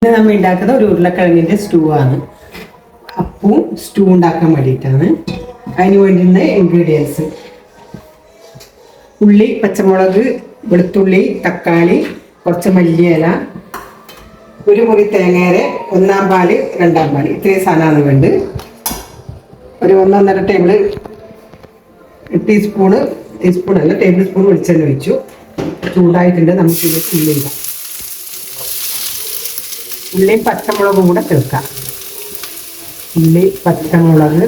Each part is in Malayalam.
ഇന്ന് നമ്മൾ ഉണ്ടാക്കുന്ന ഒരു ഉരുളക്കിഴങ്ങിൻ്റെ സ്റ്റൂ ആണ്. അപ്പവും സ്റ്റൂ ഉണ്ടാക്കാൻ വേണ്ടിയിട്ടാണ്. അതിന് വേണ്ടുന്ന ഇൻഗ്രീഡിയൻസ്: ഉള്ളി, പച്ചമുളക്, വെളുത്തുള്ളി, തക്കാളി, കുറച്ച് മല്ലിയില, ഒരു മുറി തേങ്ങയുടെ ഒന്നാം പാല്, രണ്ടാം പാല്, ഇത്രയും സാധനമാണ് വേണ്ടത്. ഒരു 1.5 ടേബിൾ സ്പൂൺ വെളിച്ചെണ്ണ ഒഴിച്ചു. ചൂടായിട്ടുണ്ട്. നമുക്ക് ഇതിലേക്ക് ഉള്ളി ഇടാം. ഉള്ളിയും പച്ചമുളകും കൂടെ ചേർക്കാം. ഉള്ളി, പച്ചമുളക്,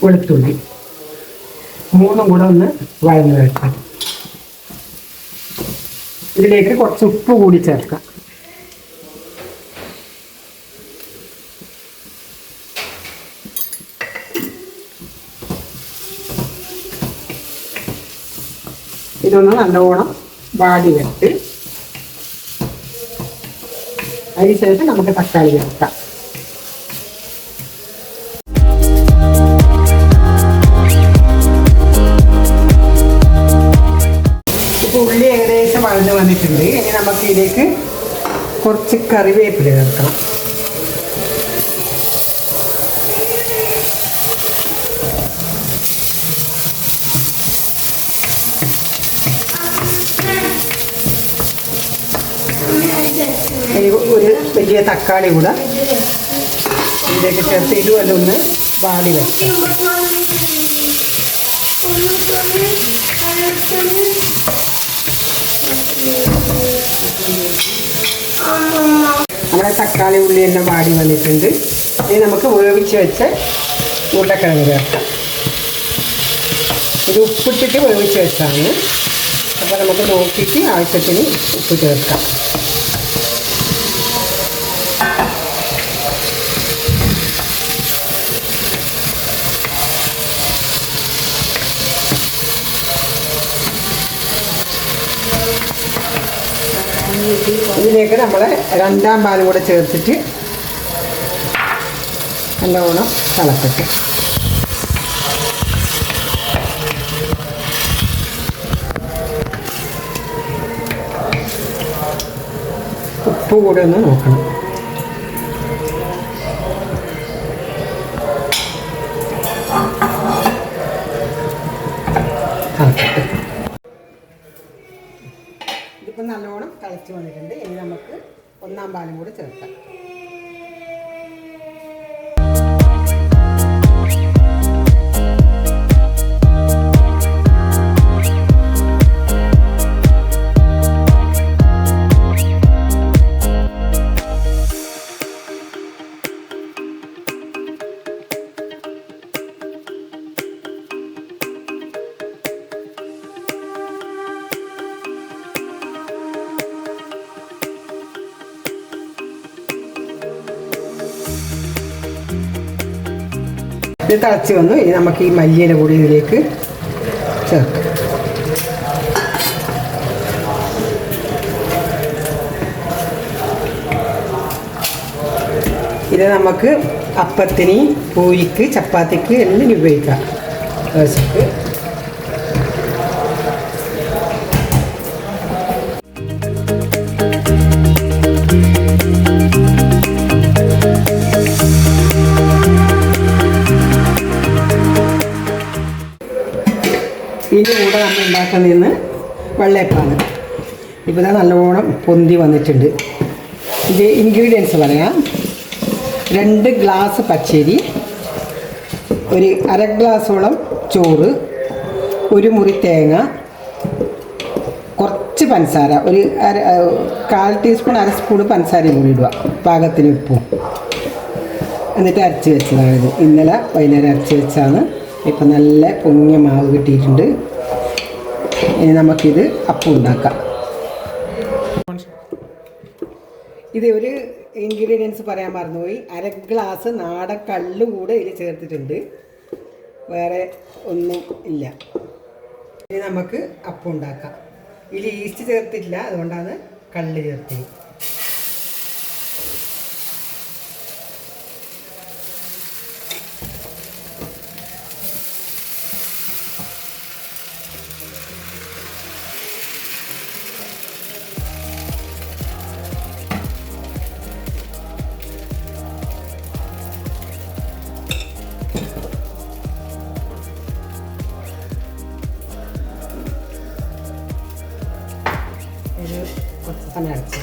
വെളുത്തുള്ളി മൂന്നും കൂടെ ഒന്ന് വഴന്ന് വെക്കാം. ഇതിലേക്ക് കുറച്ച് ഉപ്പ് കൂടി ചേർക്കാം. ഇതൊന്ന് നല്ലോണം വാടി വെച്ച് അതിനുശേഷം നമുക്ക് തക്കാളി ചേർക്കാം. ഇപ്പോൾ ഉള്ളി ഏകദേശം വഴന്ന് വന്നിട്ടുണ്ട്. ഇനി നമുക്ക് ഇതിലേക്ക് കുറച്ച് കറിവേപ്പില ചേർക്കണം. ഒരു വലിയ തക്കാളി കൂടെ ഇതിലേക്ക് ചേർത്ത് ഇതുപോലെ ഒന്ന് വാടി വെക്കാം. നമ്മുടെ തക്കാളി ഉള്ളിയെല്ലാം വാടി വന്നിട്ടുണ്ട്. ഇനി നമുക്ക് വേവിച്ച് വെച്ച് ഉരുളക്കിഴങ്ങ് ചേർക്കാം. ഇത് ഉപ്പിട്ടിട്ട് വേവിച്ച് വെച്ചാണ്. അപ്പോൾ നമുക്ക് നോക്കിയിട്ട് ആവശ്യത്തിന് ഉപ്പ് ചേർക്കാം. ഇതിലേക്ക് നമ്മൾ രണ്ടാം പാലും കൂടെ ചേർത്തിട്ട് നല്ലോണം തിളക്കട്ടെ. ഉപ്പ് കൂടെ ഒന്ന് നോക്കണം. ഇതിപ്പോൾ നല്ലോണം തിളച്ച് വന്നിട്ടുണ്ട്. ഇനി നമുക്ക് ഒന്നാം പാലും കൂടെ ചേർക്കാം. ഇത് തിളച്ച് വന്നു. ഇനി നമുക്ക് ഈ മല്ലിയില കൂടി ഇതിലേക്ക് ചേർക്കാം. ഇത് നമുക്ക് അപ്പത്തിന്, പൂരിക്ക്, ചപ്പാത്തിക്ക് എല്ലാം ഉപയോഗിക്കാം. ദോശക്ക് ഇതിൻ്റെ കൂടെ നമ്മൾ ഉണ്ടാക്കുന്നതിന് വെള്ളയപ്പാണ്. ഇപ്പോൾ നല്ലോണം പൊന്തി വന്നിട്ടുണ്ട്. ഇത് ഇൻഗ്രീഡിയൻസ് പറയാം: 2 ഗ്ലാസ് പച്ചരി, ഒരു 1/2 ഗ്ലാസോളം ചോറ്, ഒരു മുറി തേങ്ങ, കുറച്ച് പഞ്ചസാര, ഒരു 1/4 ടീസ്പൂൺ, 1/2 സ്പൂൺ പഞ്ചസാരയും കൂടി ഇടുക, പാകത്തിന് ഉപ്പും. എന്നിട്ട് അരച്ച് വെച്ചതാണിത്. ഇന്നലെ വൈകുന്നേരം അരച്ച് വെച്ചാണ്. ഇപ്പം നല്ല പൊങ്ങിയ മാവ് കിട്ടിയിട്ടുണ്ട്. ഇനി നമുക്കിത് അപ്പം ഉണ്ടാക്കാം. ഇത് ഒരു ഇൻഗ്രീഡിയൻസ് പറയാൻ മറന്നുപോയി: 1/2 ഗ്ലാസ് നാടൻ കള്ള് കൂടെ ഇതിൽ ചേർത്തിട്ടുണ്ട്. വേറെ ഒന്നും ഇല്ല. ഇനി നമുക്ക് അപ്പം ഉണ്ടാക്കാം. ഇതിൽ ഈസ്റ്റ് ചേർത്തിട്ടില്ല, അതുകൊണ്ടാണ് കള്ള് ചേർത്തത്. ഒന്ന് അടച്ച്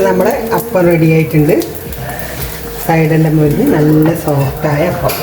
നമ്മുടെ അപ്പം റെഡി ആയിട്ടുണ്ട്. സൈഡെല്ലാം മുരിഞ്ഞ് നല്ല സോഫ്റ്റായ അപ്പം.